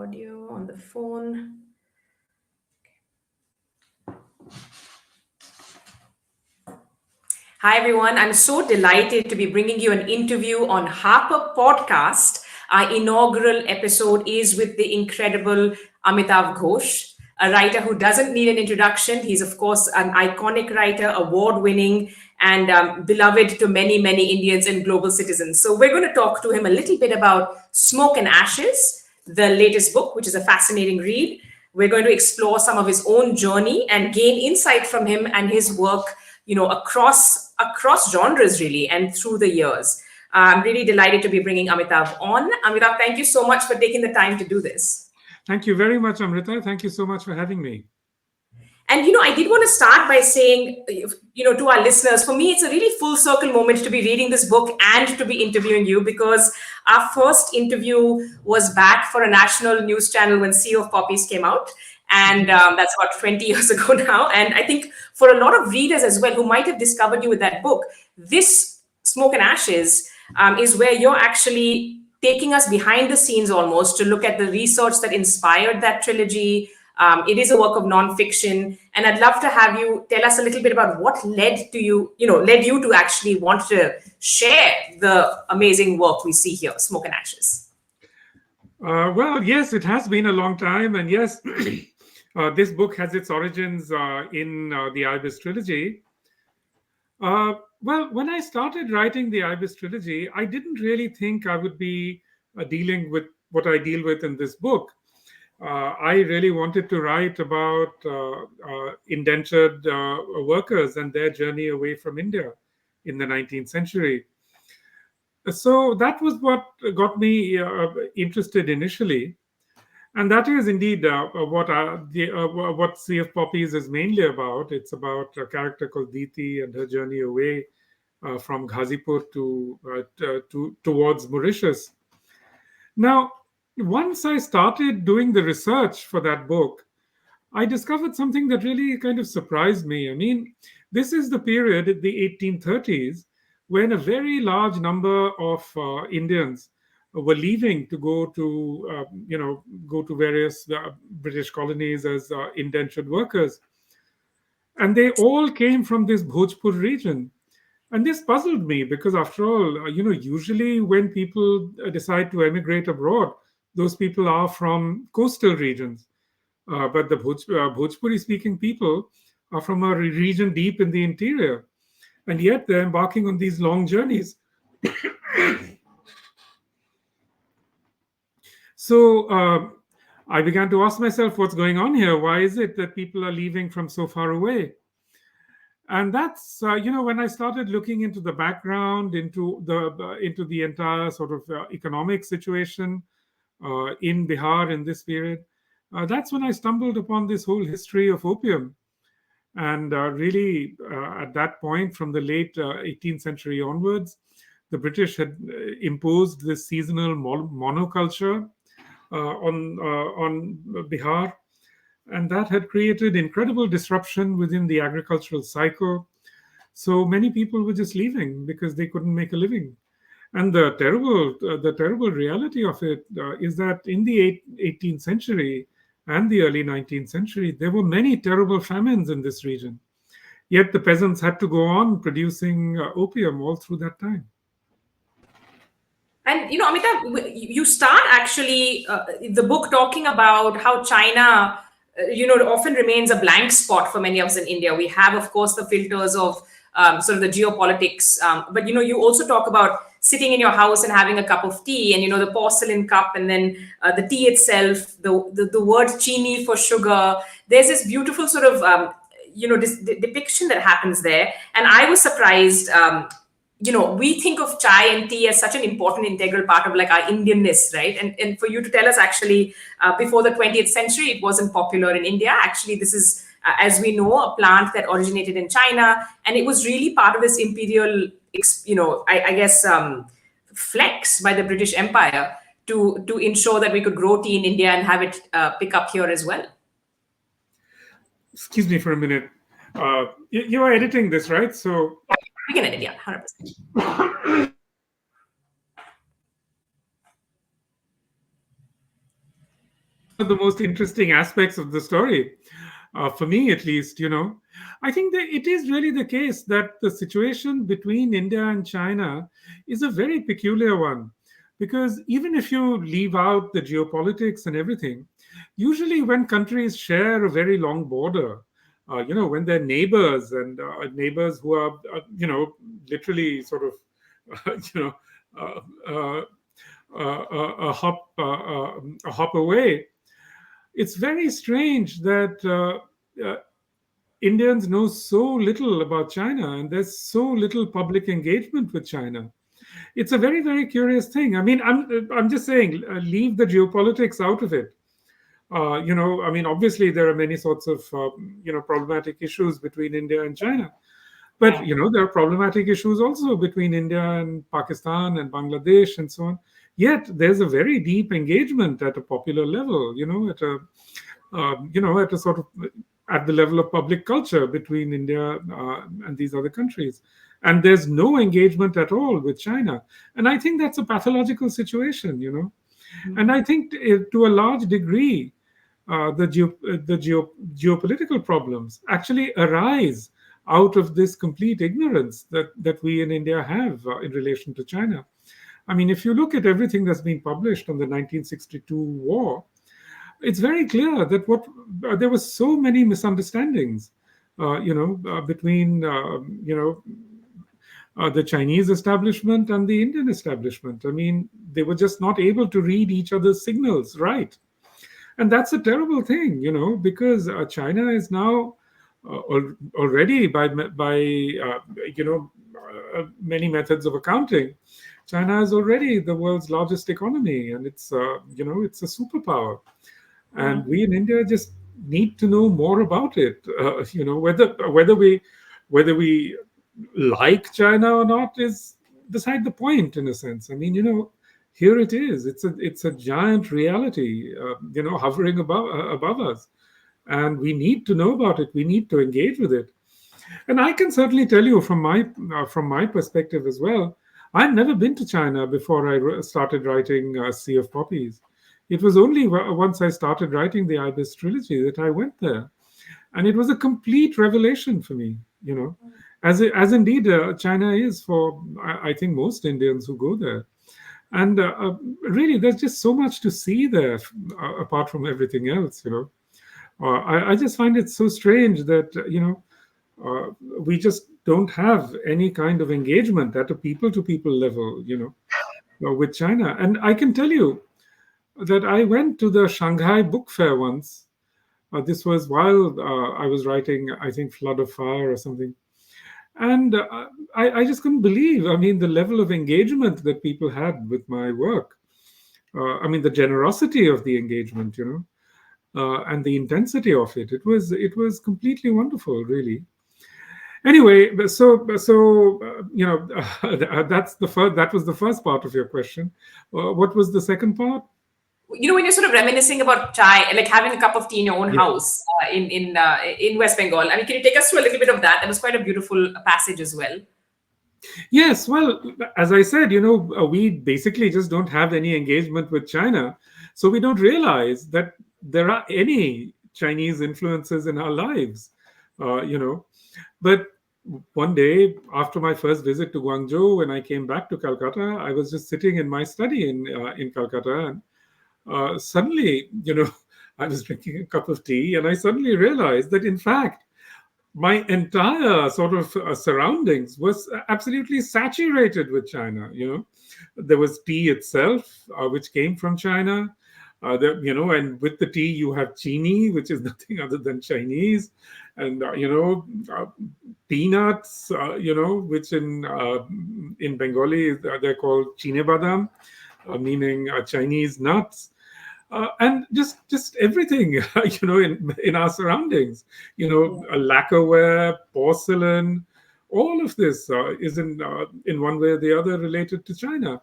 audio on the phone. Hi, everyone. I'm so delighted to be bringing you an interview on Harper podcast. Our inaugural episode is with the incredible Amitav Ghosh, a writer who doesn't need an introduction. He's, of course, an iconic writer, award winning, and beloved to many, many Indians and global citizens. So, we're going to talk to him a little bit about Smoke and Ashes, the latest book, which is a fascinating read. We're going to explore some of his own journey and gain insight from him and his work, across genres really and through the years. I'm really delighted to be bringing Amitav on. Amitav, thank you so much for taking the time to do this. Thank you very much, Amrita. Thank you so much for having me. And I did want to start by saying, to our listeners, for me, it's a really full circle moment to be reading this book and to be interviewing you, because our first interview was back for a national news channel when Sea of Poppies came out. And that's about 20 years ago now. And I think for a lot of readers as well who might have discovered you with that book, this Smoke and Ashes is where you're actually taking us behind the scenes almost to look at the research that inspired that trilogy. It is a work of nonfiction. And I'd love to have you tell us a little bit about what led you to actually want to share the amazing work we see here, Smoke and Ashes. Well, yes, it has been a long time. And yes, this book has its origins in the Ibis Trilogy. Well, when I started writing the Ibis Trilogy, I didn't really think I would be dealing with what I deal with in this book. I really wanted to write about indentured workers and their journey away from India in the 19th century. So that was what got me interested initially. And that is indeed what Sea of Poppies is mainly about. It's about a character called Diti and her journey away from Ghazipur towards Mauritius. Now, once I started doing the research for that book, I discovered something that really kind of surprised me. I mean, this is the period, the 1830s, when a very large number of Indians were leaving to go to various British colonies as indentured workers, and they all came from this Bhojpur region. And this puzzled me because, after all, usually when people decide to emigrate abroad, those people are from coastal regions. But the Bhojpuri-speaking people are from a region deep in the interior, and yet they're embarking on these long journeys. So I began to ask myself, what's going on here? Why is it that people are leaving from so far away? And that's when I started looking into the background, into the entire sort of economic situation in Bihar in this period. That's when I stumbled upon this whole history of opium. And really, at that point, from the late 18th century onwards, the British had imposed this seasonal monoculture on Bihar. And that had created incredible disruption within the agricultural cycle. So many people were just leaving because they couldn't make a living. And the terrible reality of it is that in the 18th century and the early 19th century, there were many terrible famines in this region. Yet the peasants had to go on producing opium all through that time. And, Amitav, you start actually the book talking about how China, often remains a blank spot for many of us in India. We have, of course, the filters of sort of the geopolitics. But, you also talk about sitting in your house and having a cup of tea and, the porcelain cup and then the tea itself, the word chini for sugar. There's this beautiful sort of, this depiction that happens there. And I was surprised. We think of chai and tea as such an important integral part of like our Indianness, right? And for you to tell us actually before the 20th century, it wasn't popular in India. Actually, this is, as we know, a plant that originated in China. And it was really part of this imperial, I guess, flex by the British Empire to ensure that we could grow tea in India and have it pick up here as well. Excuse me for a minute. You are editing this, right? So we can edit, yeah, 100%. one of the most interesting aspects of the story, for me at least. I think that it is really the case that the situation between India and China is a very peculiar one. Because even if you leave out the geopolitics and everything, usually when countries share a very long border, when they're neighbors and neighbors who are, literally sort of, you know, uh, uh, a hop away, it's very strange that Indians know so little about China and there's so little public engagement with China. It's a very, very curious thing. I mean, I'm just saying, leave the geopolitics out of it. I mean, obviously there are many sorts of problematic issues between India and China, but Yeah. there are problematic issues also between India and Pakistan and Bangladesh and so on. Yet there's a very deep engagement at a popular level, at a sort of at the level of public culture between India and these other countries. And there's no engagement at all with China. And I think that's a pathological situation. And I think to a large degree, the geopolitical problems actually arise out of this complete ignorance that we in India have in relation to China. I mean, if you look at everything that's been published on the 1962 war, it's very clear that there were so many misunderstandings, between the Chinese establishment and the Indian establishment. I mean, they were just not able to read each other's signals right, and that's a terrible thing, because China is now already by many methods of accounting. China is already the world's largest economy, and it's a superpower, and Mm. we in India just need to know more about it. Whether we like China or not is beside the point, in a sense. I mean, here it is. It's a giant reality, hovering above us, and we need to know about it. We need to engage with it. And I can certainly tell you from my perspective as well. I'd never been to China before I started writing Sea of Poppies. It was only once I started writing the Ibis trilogy that I went there, and it was a complete revelation for me. As indeed China is for I think most Indians who go there. And really, there's just so much to see there, apart from everything else. I just find it so strange that we just don't have any kind of engagement at a people to people level, with China. And I can tell you that I went to the Shanghai Book Fair once. This was while I was writing, I think, Flood of Fire or something. And I just couldn't believe, I mean, the level of engagement that people had with my work. I mean, the generosity of the engagement, and the intensity of it. It was completely wonderful, really. Anyway, that was the first part of your question. What was the second part? When you're sort of reminiscing about chai, like having a cup of tea in your own Yeah. house in West Bengal. I mean, can you take us through a little bit of that? That was quite a beautiful passage as well. Yes, well, as I said, we basically just don't have any engagement with China. So we don't realize that there are any Chinese influences in our lives, uh, you know. But one day, after my first visit to Guangzhou, when I came back to Calcutta, I was just sitting in my study in Calcutta, and suddenly, I was drinking a cup of tea, and I suddenly realized that, in fact, my entire sort of surroundings was absolutely saturated with China. There was tea itself, which came from China. And with the tea you have chini, which is nothing other than Chinese, and peanuts, which in Bengali they're called chine badam, meaning Chinese nuts, and just everything, in our surroundings, lacquerware, porcelain, all of this is in one way or the other related to China.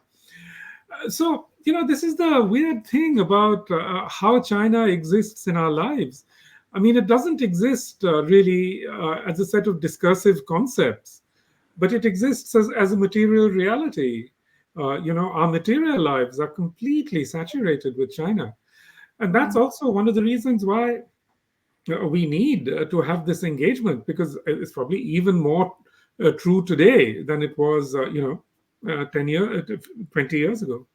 So this is the weird thing about how China exists in our lives. I mean, it doesn't exist really as a set of discursive concepts, but it exists as a material reality. Our material lives are completely saturated with China. And that's also one of the reasons why we need to have this engagement, because it's probably even more true today than it was, 10 years, 20 years ago.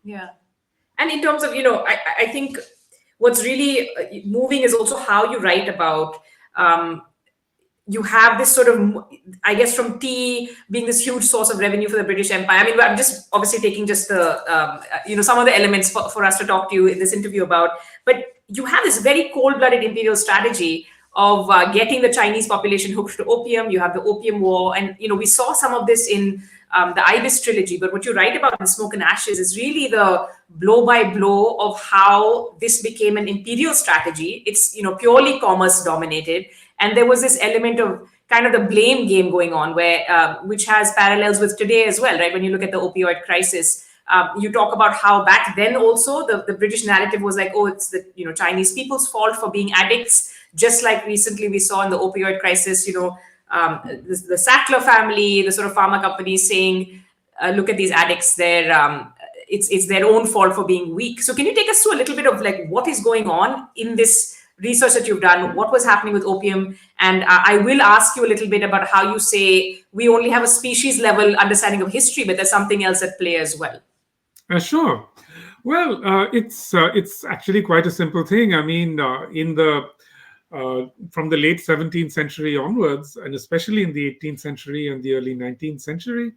Yeah. And in terms of, I think what's really moving is also how you write about, um, you have this sort of, I guess, from tea being this huge source of revenue for the British Empire. I mean, I'm just obviously taking just the, some of the elements for us to talk to you in this interview about. But you have this very cold-blooded imperial strategy of getting the Chinese population hooked to opium. You have the Opium War, and we saw some of this in the Ibis trilogy. But what you write about in Smoke and Ashes is really the blow by blow of how this became an imperial strategy. It's purely commerce dominated, and there was this element of kind of the blame game going on, where which has parallels with today as well, right? When you look at the opioid crisis. You talk about how back then also the British narrative was like, oh, it's the Chinese people's fault for being addicts, just like recently we saw in the opioid crisis, the Sackler family, the sort of pharma companies saying, look at these addicts, it's their own fault for being weak. So can you take us through a little bit of like what is going on in this research that you've done, what was happening with opium? And I will ask you a little bit about how you say we only have a species level understanding of history, but there's something else at play as well. Sure. Well, it's actually quite a simple thing. I mean, from the late 17th century onwards, and especially in the 18th century and the early 19th century,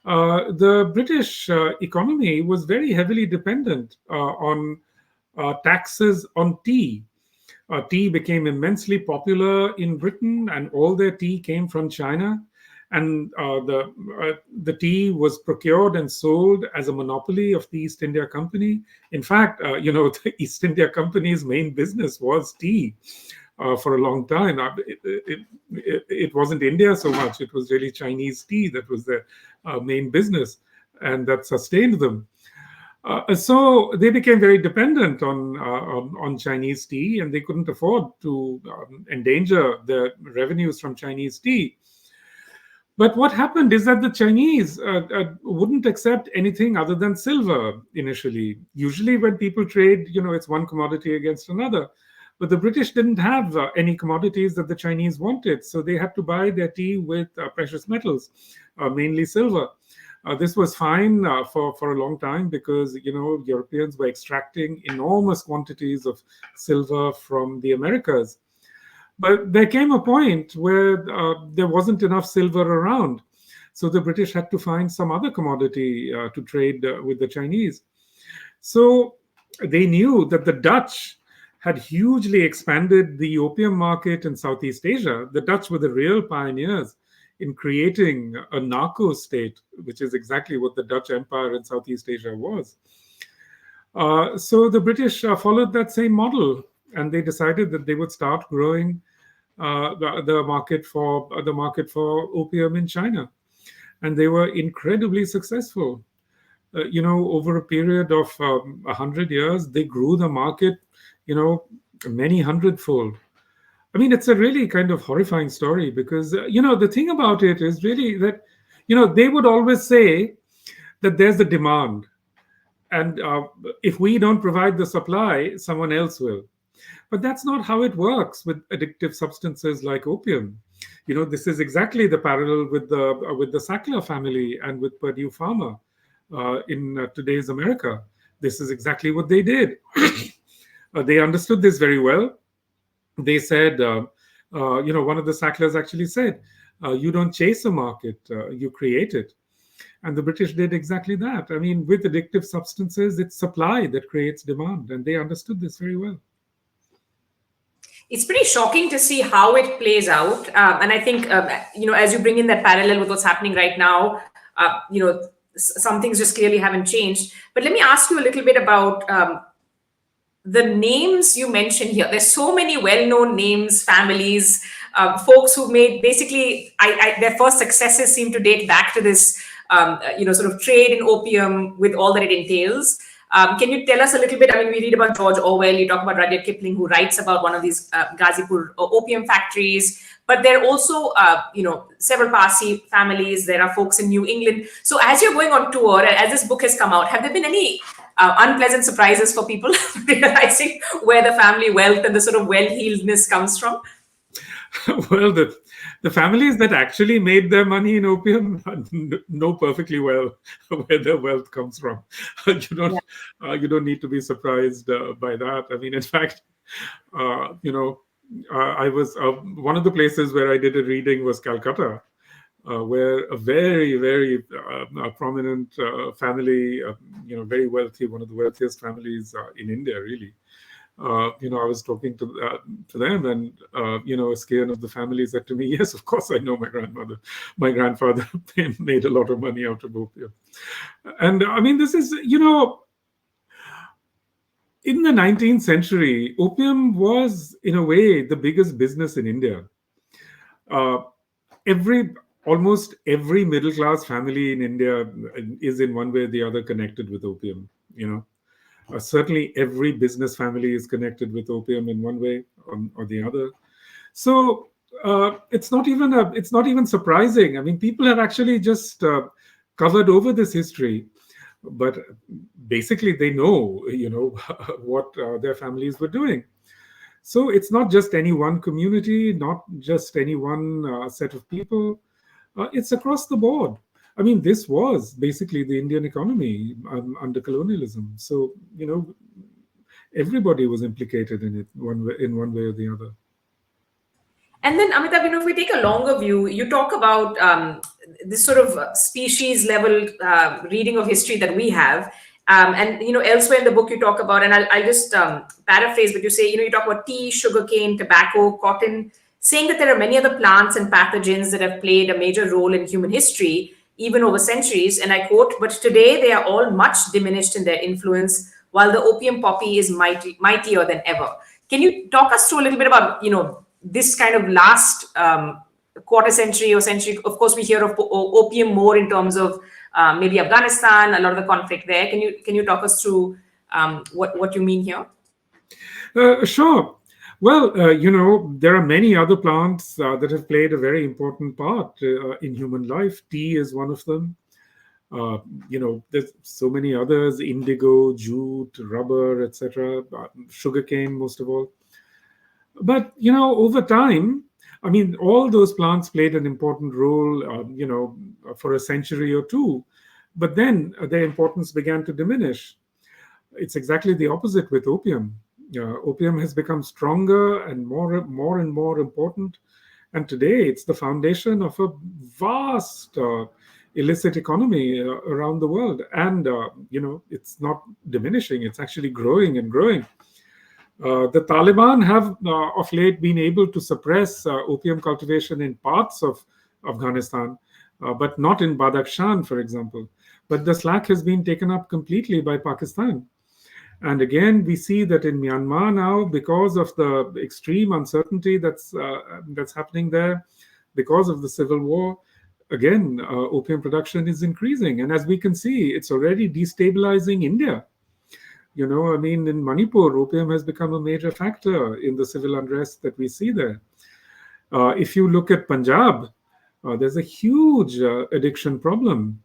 the British economy was very heavily dependent on taxes on tea. Tea became immensely popular in Britain, and all their tea came from China. And the tea was procured and sold as a monopoly of the East India Company. In fact, the East India Company's main business was tea for a long time. It wasn't India so much; it was really Chinese tea that was their main business, and that sustained them. So they became very dependent on Chinese tea, and they couldn't afford to endanger the revenues from Chinese tea. But what happened is that the Chinese wouldn't accept anything other than silver initially. Usually, when people trade, it's one commodity against another. But the British didn't have any commodities that the Chinese wanted, so they had to buy their tea with precious metals, mainly silver. This was fine for a long time because Europeans were extracting enormous quantities of silver from the Americas. But there came a point where there wasn't enough silver around. So the British had to find some other commodity to trade with the Chinese. So they knew that the Dutch had hugely expanded the opium market in Southeast Asia. The Dutch were the real pioneers in creating a narco state, which is exactly what the Dutch Empire in Southeast Asia was. So the British followed that same model, and they decided that they would start growing the market for opium in China, and they were incredibly successful. Over a period of 100 years, they grew the market, many hundredfold. I mean, it's a really kind of horrifying story because the thing about it is really that they would always say that there's a demand, and if we don't provide the supply, someone else will. But that's not how it works with addictive substances like opium. This is exactly the parallel with the Sackler family and with Purdue Pharma in today's America. This is exactly what they did. They understood this very well. They said, one of the Sacklers actually said, you don't chase a market, you create it. And the British did exactly that. I mean, with addictive substances, it's supply that creates demand, and they understood this very well. It's pretty shocking to see how it plays out. And I think, as you bring in that parallel with what's happening right now, some things just clearly haven't changed. But let me ask you a little bit about the names you mentioned here. There's so many well-known names, families, folks who made basically their first successes seem to date back to this, sort of trade in opium with all that it entails. Can you tell us a little bit? I mean, we read about George Orwell, you talk about Rudyard Kipling, who writes about one of these Ghazipur opium factories. But there are also, several Parsi families. There are folks in New England. So as you're going on tour, as this book has come out, have there been any unpleasant surprises for people realizing where the family wealth and the sort of well-heeledness comes from? Well, the families that actually made their money in opium know perfectly well where their wealth comes from. You don't Yeah. you don't need to be surprised by that. I mean, in fact, you know, I was one of the places where I did a reading was Calcutta, where a very prominent family, very wealthy, one of the wealthiest families in India, really. I was talking to them, and a scion of the family said to me, "Yes, of course, I know my grandfather made a lot of money out of opium." And I mean, this is, in the 19th century, opium was, in a way, the biggest business in India. Uh, every Almost every middle class family in India is in one way or the other connected with opium. Certainly, every business family is connected with opium in one way or the other. So it's not even surprising. I mean, people have actually just covered over this history, but basically they know, what their families were doing. So it's not just any one community, not just any one set of people. It's across the board. I mean, this was basically the Indian economy under colonialism. So, everybody was implicated in it in one way or the other. And then, Amitav, if we take a longer view, you talk about this sort of species level reading of history that we have. And, elsewhere in the book, you talk about, and I'll just paraphrase, but you say, you talk about tea, sugarcane, tobacco, cotton, saying that there are many other plants and pathogens that have played a major role in human history, even over centuries. And I quote, but today they are all much diminished in their influence, while the opium poppy is mightier than ever. Can you talk us through a little bit about, this kind of last quarter century or century? Of course, we hear of opium more in terms of maybe Afghanistan, a lot of the conflict there. Can you talk us through what you mean here? Sure. Well, there are many other plants that have played a very important part in human life. Tea is one of them. There's so many others: indigo, jute, rubber, etc. Sugarcane, most of all. But over time, I mean, all those plants played an important role, for a century or two. But then their importance began to diminish. It's exactly the opposite with opium. Opium has become stronger and more and more important. And today, it's the foundation of a vast illicit economy around the world. And it's not diminishing; it's actually growing and growing. The Taliban have of late been able to suppress opium cultivation in parts of Afghanistan, but not in Badakhshan, for example. But the slack has been taken up completely by Pakistan. And again, we see that in Myanmar now, because of the extreme uncertainty that's happening there, because of the civil war, again, opium production is increasing. And as we can see, it's already destabilizing India. I mean, in Manipur, opium has become a major factor in the civil unrest that we see there. If you look at Punjab, there's a huge addiction problem.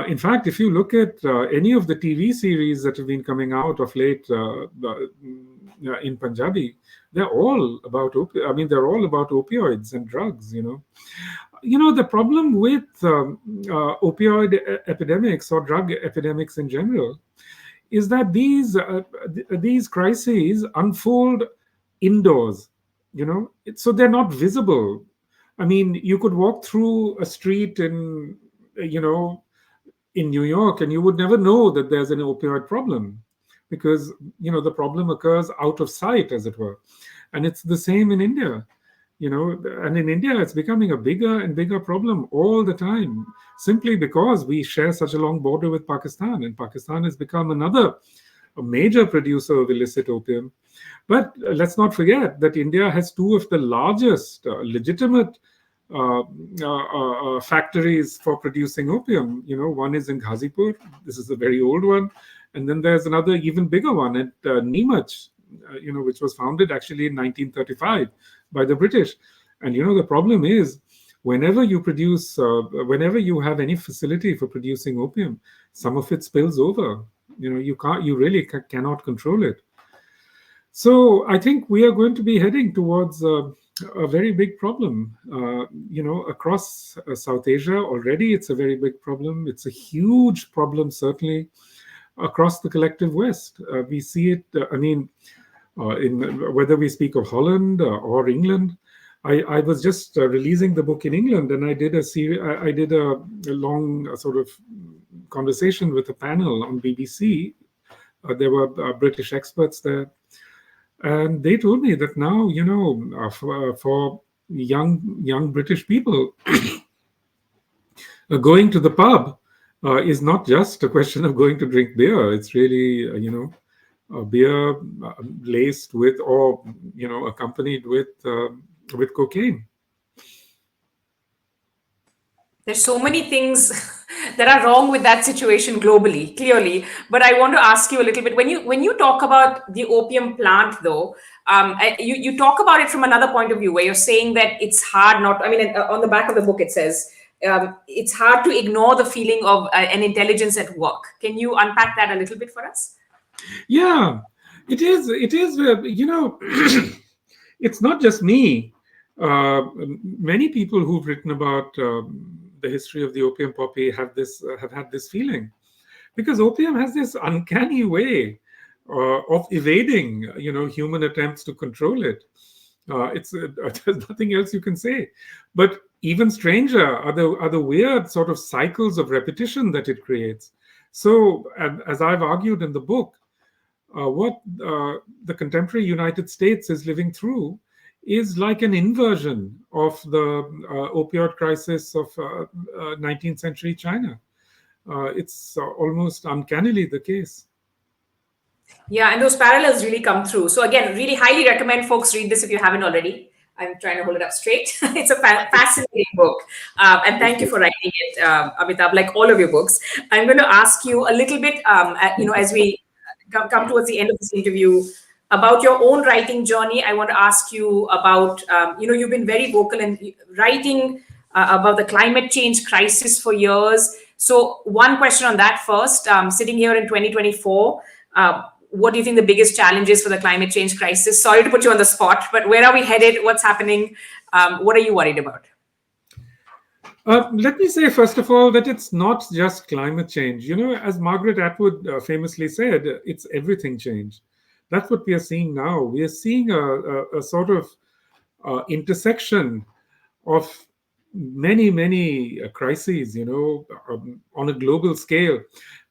In fact, if you look at any of the TV series that have been coming out of late in Punjabi, they're all about they're all about opioids and drugs. The problem with opioid epidemics or drug epidemics in general is that these crises unfold indoors. So they're not visible. I mean, you could walk through a street in New York, and you would never know that there's an opioid problem, because the problem occurs out of sight, as it were. And it's the same in India. And in India, it's becoming a bigger and bigger problem all the time, simply because we share such a long border with Pakistan, and Pakistan has become a major producer of illicit opium. But let's not forget that India has two of the largest legitimate factories for producing opium. One is in Ghazipur. This is a very old one. And then there's another even bigger one at Neemuch, which was founded actually in 1935 by the British. And the problem is, whenever you have any facility for producing opium, some of it spills over, You really cannot control it. So I think we are going to be heading towards a very big problem. Across South Asia already, it's a very big problem. It's a huge problem, certainly across the collective West. We see it. In whether we speak of Holland or England. I was just releasing the book in England, and I did a long sort of conversation with a panel on BBC. There were British experts there, and they told me that now, for young British people, going to the pub is not just a question of going to drink beer. It's really, beer laced with, or accompanied with cocaine. There's so many things that are wrong with that situation globally, clearly. But I want to ask you a little bit, when you talk about the opium plant, though, you talk about it from another point of view, where you're saying that it's hard not. I mean, on the back of the book it says it's hard to ignore the feeling of an intelligence at work. Can you unpack that a little bit for us? Yeah, it is. It is. It's not just me. Many people who've written about the history of the opium poppy have had this feeling, because opium has this uncanny way of evading, human attempts to control it. There's nothing else you can say. But even stranger are the weird sort of cycles of repetition that it creates. So, as I've argued in the book, what the contemporary United States is living through is like an inversion of the opioid crisis of 19th century China. It's almost uncannily the case. Yeah, and those parallels really come through. So again, really highly recommend folks read this if you haven't already. I'm trying to hold it up straight. It's a fascinating book. And thank you for writing it, Amitav, like all of your books. I'm going to ask you a little bit, as we come towards the end of this interview, about your own writing journey. I want to ask you about, you've been very vocal in writing about the climate change crisis for years. So one question on that first, sitting here in 2024, what do you think the biggest challenge is for the climate change crisis? Sorry to put you on the spot, but where are we headed? What's happening? What are you worried about? Let me say, first of all, that it's not just climate change. As Margaret Atwood famously said, it's everything change. That's what we are seeing now. We are seeing a sort of intersection of many crises, on a global scale.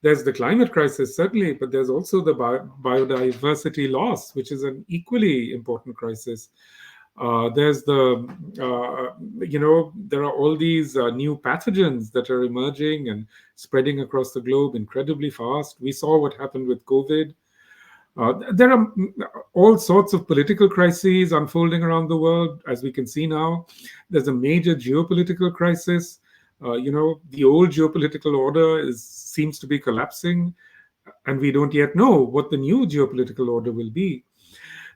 There's the climate crisis, certainly, but there's also the biodiversity loss, which is an equally important crisis. There's there are all these new pathogens that are emerging and spreading across the globe incredibly fast. We saw what happened with COVID. There are all sorts of political crises unfolding around the world, as we can see now. There's a major geopolitical crisis. The old geopolitical order seems to be collapsing, and we don't yet know what the new geopolitical order will be.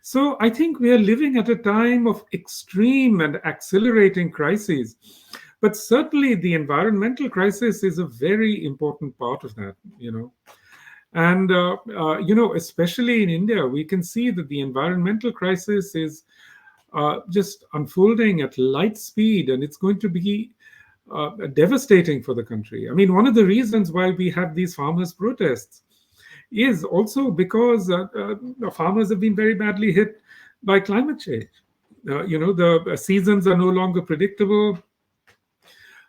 So I think we are living at a time of extreme and accelerating crises. But certainly the environmental crisis is a very important part of that, And, especially in India, we can see that the environmental crisis is just unfolding at light speed, and it's going to be devastating for the country. I mean, one of the reasons why we have these farmers' protests is also because the farmers have been very badly hit by climate change. The seasons are no longer predictable.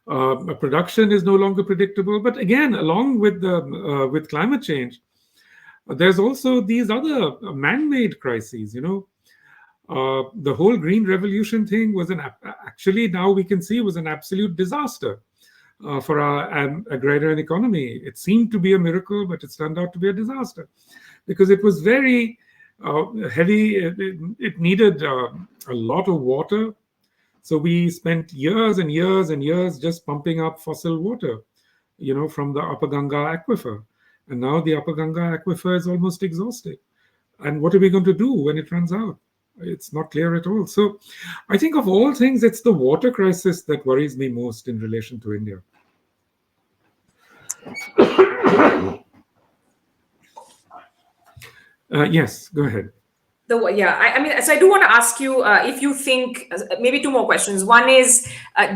Production is no longer predictable. But again, along with climate change, there's also these other man-made crises. The whole Green Revolution thing was actually, now we can see, was an absolute disaster for our agrarian economy. It seemed to be a miracle, but it's turned out to be a disaster because it was very heavy. It needed a lot of water. So we spent years and years and years just pumping up fossil water, from the Upper Ganga aquifer. And now the Upper Ganga aquifer is almost exhausted. And what are we going to do when it runs out? It's not clear at all. So I think of all things, it's the water crisis that worries me most in relation to India. Yes, go ahead. I mean, so I do want to ask you if you think maybe two more questions. One is,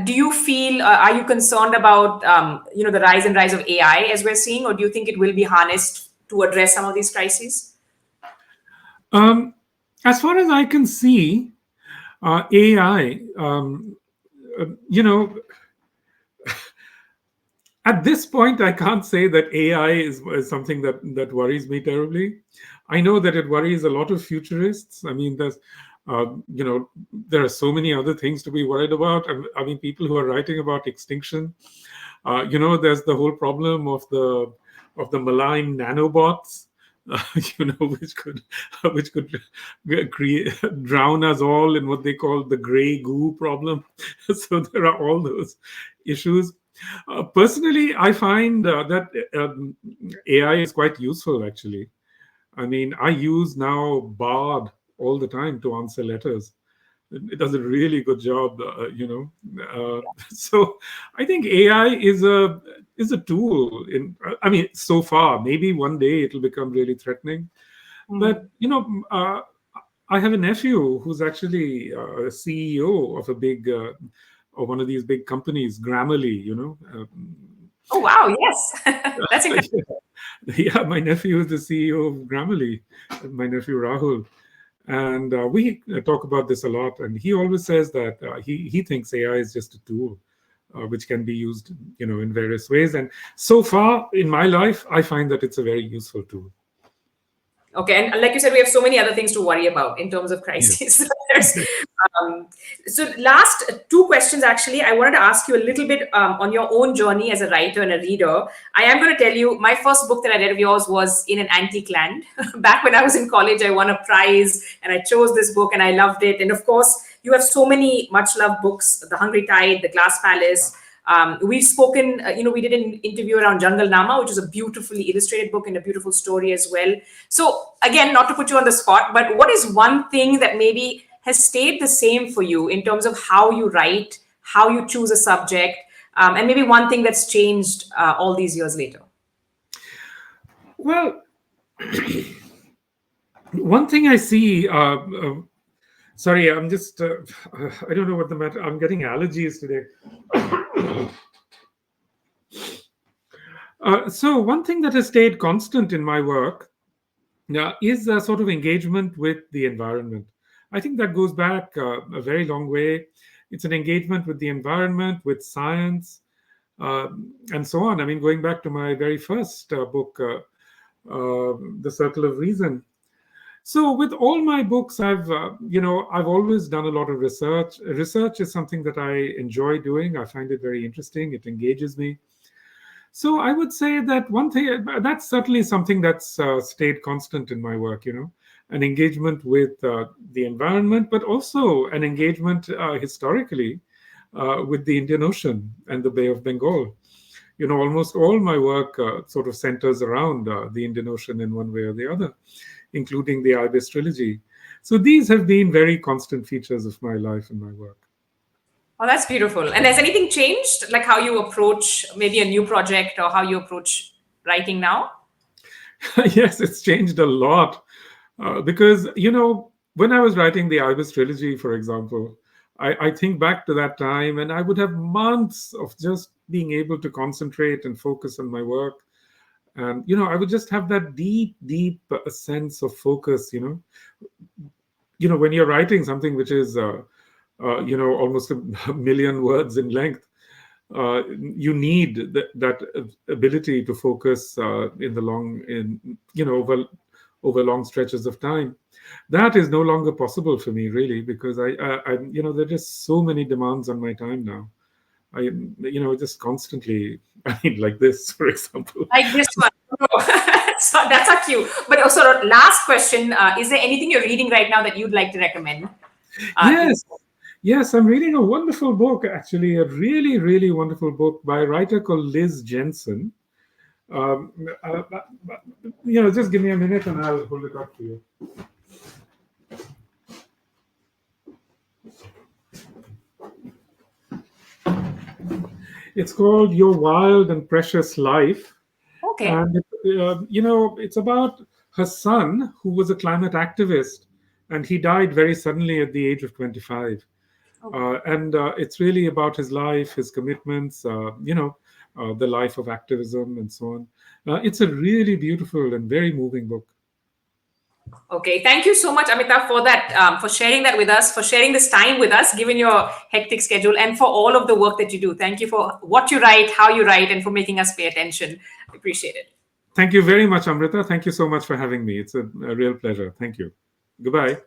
do you feel are you concerned about the rise of AI as we're seeing, or do you think it will be harnessed to address some of these crises? Um, as far as I can see, AI, you know, at this point, I can't say that AI is something that worries me terribly. I know that it worries a lot of futurists. I mean, there are so many other things to be worried about. I mean, people who are writing about extinction. There's the whole problem of the malign nanobots, which could create drown us all in what they call the gray goo problem. So there are all those issues. Personally, I find that AI is quite useful, actually. I mean, I use now Bard all the time to answer letters. It does a really good job, So I think AI is a tool. I mean, so far, maybe one day it'll become really threatening. But I have a nephew who's actually a CEO of of one of these big companies, Grammarly. Oh wow, yes, that's interesting. Yeah, my nephew is the CEO of Grammarly, my nephew Rahul. And we talk about this a lot. And he always says that he thinks AI is just a tool which can be used, in various ways. And so far in my life, I find that it's a very useful tool. Okay, and like you said, we have so many other things to worry about in terms of Yes. crises. Um, so, last two questions actually, I wanted to ask you a little bit on your own journey as a writer and a reader. I am going to tell you, my first book that I read of yours was in an antique land. Back when I was in college, I won a prize and I chose this book and I loved it. And of course, you have so many much loved books: The Hungry Tide, The Glass Palace. We've spoken, we did an interview around Jungle Nama, which is a beautifully illustrated book and a beautiful story as well. So, again, not to put you on the spot, but what is one thing that maybe has stayed the same for you in terms of how you write, how you choose a subject, and maybe one thing that's changed all these years later? Well, one thing I see. Sorry, I'm just. I don't know what the matter. I'm getting allergies today. So one thing that has stayed constant in my work is a sort of engagement with the environment. I think that goes back a very long way. It's an engagement with the environment, with science, and so on. I mean, going back to my very first book, The Circle of Reason. So with all my books, I've always done a lot of research. Research is something that I enjoy doing. I find it very interesting. It engages me. So I would say that one thing that's certainly something that's stayed constant in my work. An engagement with the environment, but also an engagement historically with the Indian Ocean and the Bay of Bengal. Almost all my work sort of centers around the Indian Ocean in one way or the other, including the Ibis Trilogy. So these have been very constant features of my life and my work. Oh, that's beautiful. And has anything changed, like how you approach maybe a new project or how you approach writing now? Yes, it's changed a lot. Because, when I was writing the Ibis trilogy, for example, I think back to that time and I would have months of just being able to concentrate and focus on my work. And, I would just have that deep, deep sense of focus, when you're writing something which is, almost a million words in length. You need that ability to focus in the long, over long stretches of time. That is no longer possible for me, really, because there are just so many demands on my time now. I, just constantly, I mean, like this, for example. Like this one. So that's a cue. But also, last question: is there anything you're reading right now that you'd like to recommend? Yes, yes, I'm reading a wonderful book, actually, a really, really wonderful book by a writer called Liz Jensen. Um, just give me a minute and I'll hold it up to you. It's called Your Wild and Precious Life. Okay. And, it's about her son, who was a climate activist, and he died very suddenly at the age of 25. And it's really about his life, his commitments, the life of activism and so on. It's a really beautiful and very moving book. Okay, thank you so much, Amitav, for that, for sharing that with us, for sharing this time with us, given your hectic schedule, and for all of the work that you do. Thank you for what you write, how you write, and for making us pay attention. Appreciate it. Thank you very much, Amrita. Thank you so much for having me. It's a real pleasure. Thank you. Goodbye.